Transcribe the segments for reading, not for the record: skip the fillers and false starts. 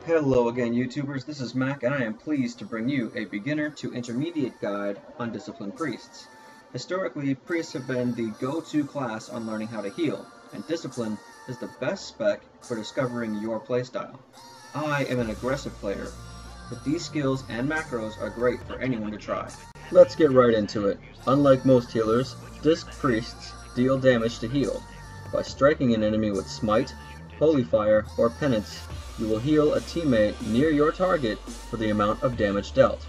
Hello again, YouTubers. This is Mac, and I am pleased to bring you a beginner to intermediate guide on disciplined priests. Historically, priests have been the go-to class on learning how to heal, and discipline is the best spec for discovering your playstyle. I am an aggressive player, but these skills and macros are great for anyone to try. Let's get right into it. Unlike most healers, disc priests deal damage to heal. By striking an enemy with smite, holy fire, or penance, you will heal a teammate near your target for the amount of damage dealt.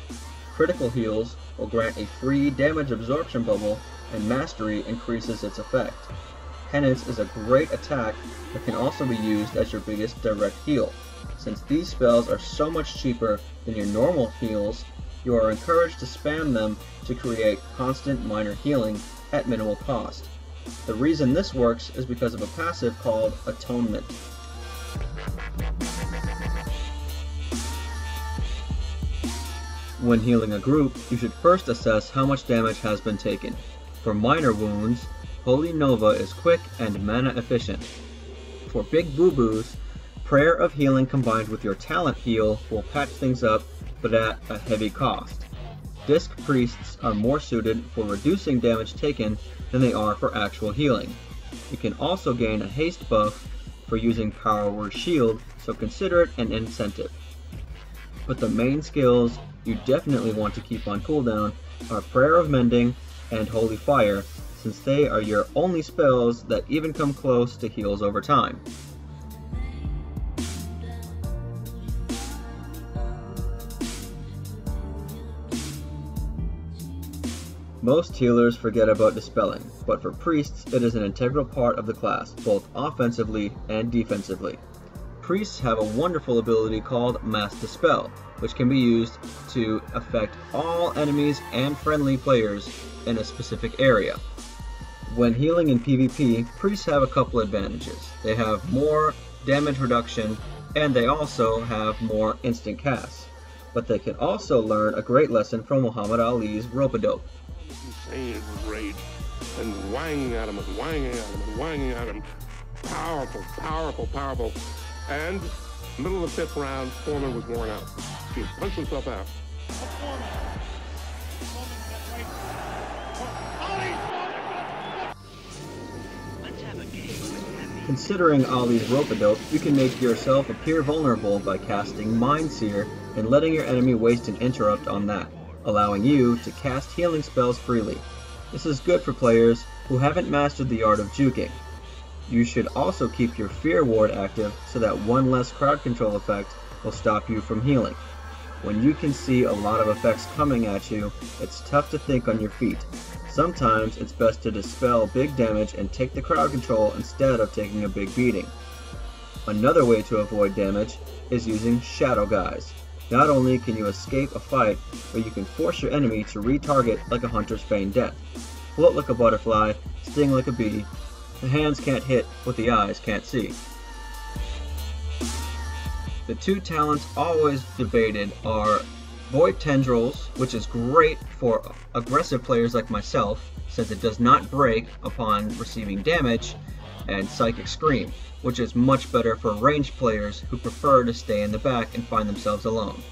Critical heals will grant a free damage absorption bubble, and mastery increases its effect. Penance is a great attack but can also be used as your biggest direct heal. Since these spells are so much cheaper than your normal heals, you are encouraged to spam them to create constant minor healing at minimal cost. The reason this works is because of a passive called Atonement. When healing a group, you should first assess how much damage has been taken. For minor wounds, Holy Nova is quick and mana efficient. For big boo-boos, Prayer of Healing combined with your talent heal will patch things up, but at a heavy cost. Disc priests are more suited for reducing damage taken than they are for actual healing. You can also gain a haste buff for using Power Word Shield, so consider it an incentive. But the main skills you definitely want to keep on cooldown are Prayer of Mending and Holy Fire, since they are your only spells that even come close to heals over time. Most healers forget about dispelling, but for priests it is an integral part of the class, both offensively and defensively. Priests have a wonderful ability called Mass Dispel, which can be used to affect all enemies and friendly players in a specific area. When healing in PvP, priests have a couple advantages. They have more damage reduction, and they also have more instant casts. But they can also learn a great lesson from Muhammad Ali's rope-a-dope. Insane rage, and whanging at him, and whanging at him, and whanging at him. Powerful, powerful, powerful. And middle of the 5th round, Foreman was worn out. He punched himself out. Considering Ali's rope-a-dope, you can make yourself appear vulnerable by casting Mind Seer and letting your enemy waste an interrupt on that, allowing you to cast healing spells freely. This is good for players who haven't mastered the art of juking. You should also keep your Fear Ward active so that one less crowd control effect will stop you from healing. When you can see a lot of effects coming at you, it's tough to think on your feet. Sometimes it's best to dispel big damage and take the crowd control instead of taking a big beating. Another way to avoid damage is using Shadow Guise. Not only can you escape a fight, but you can force your enemy to retarget like a hunter's feigned death. Float like a butterfly, sting like a bee. The hands can't hit what the eyes can't see. The two talents always debated are Void Tendrils, which is great for aggressive players like myself, since it does not break upon receiving damage, and Psychic Scream, which is much better for ranged players who prefer to stay in the back and find themselves alone.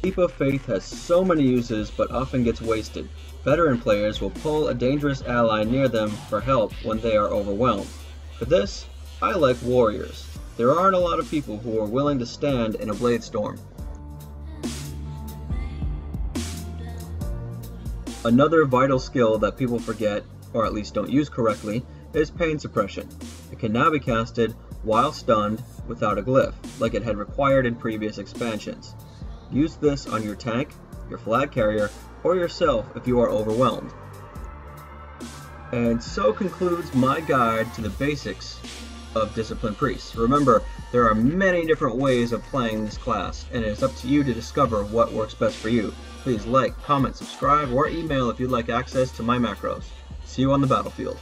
Leap of Faith has so many uses but often gets wasted. Veteran players will pull a dangerous ally near them for help when they are overwhelmed. For this, I like Warriors. There aren't a lot of people who are willing to stand in a Blade Storm. Another vital skill that people forget, or at least don't use correctly, is Pain Suppression. It can now be casted while stunned without a glyph, like it had required in previous expansions. Use this on your tank, your flag carrier, or yourself if you are overwhelmed. And so concludes my guide to the basics of Disciplined Priests. Remember, there are many different ways of playing this class, and it is up to you to discover what works best for you. Please like, comment, subscribe, or email if you'd like access to my macros. See you on the battlefield.